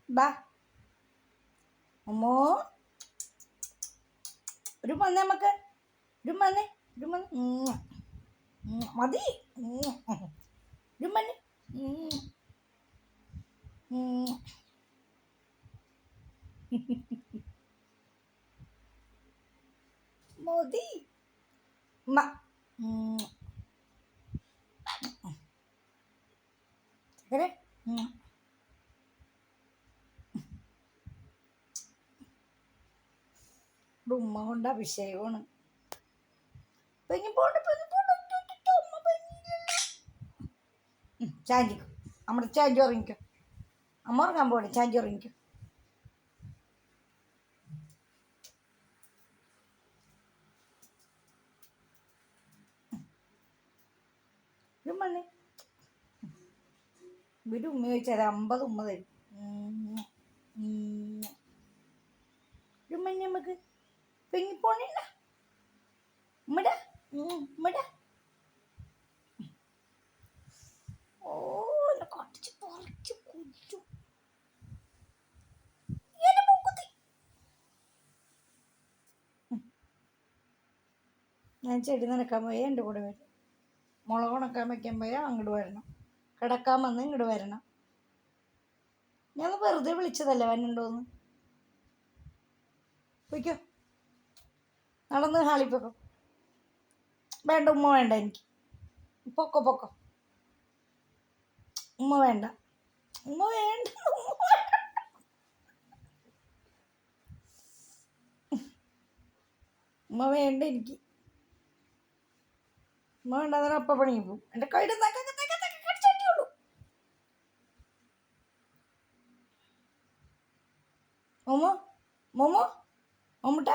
ബാ അമ്മോ, ഒരു വന്നേ നമുക്ക്, ഒരു വന്നേ, ഒരു വന്ന് മതി, ഒരു വന്ന് മതി ചക്കരെ ഉമ്മ കൊണ്ട് അഭിഷേകമാണ്. ചാഞ്ചിക്കും, നമ്മുടെ ചാഞ്ചി ഉറങ്ങിക്കോ, അമ്മ ഉറങ്ങാൻ പോണേ, ചാഞ്ചി ഉറങ്ങിക്കോ. മണ്ണി വീട് ഉമ്മ ചോദിച്ചാൽ 50 ഉമ്മ തരും. മണ്ണി നമുക്ക് പെങ്ങിപ്പോണില്ല ഉമ്മട ഉമ്മട. ഓ കടിച്ച് പറിച്ച് കുടിച്ചു. ഞാൻ ചെടി നനക്കാൻ പോയാൽ എൻ്റെ കൂടെ വരും. മുളക് ഉണക്കാൻ വയ്ക്കാൻ പോയാൽ അങ്ങോട്ട് വരണം. കിടക്കാൻ വന്ന് ഇങ്ങോട്ട് വരണം. ഞാൻ വെറുതെ വിളിച്ചതല്ല വന്നുണ്ടോന്ന്. പോയിക്കോ, നടന്ന് ഹാളിൽ പൊക്കോ. വേണ്ട ഉമ്മ വേണ്ട എനിക്ക്. പൊക്കോ പൊക്കോ, ഉമ്മ വേണ്ട, ഉമ്മ വേണ്ട, ഉമ്മ വേണ്ട എനിക്ക്. ഉമ്മ വേണ്ട, അന്നേരം അപ്പം പണിക്ക് പോകും. എൻ്റെ കയ്യിൽ കടിച്ചോളൂ. മോമോ മോമോ മമ്മൂട്ട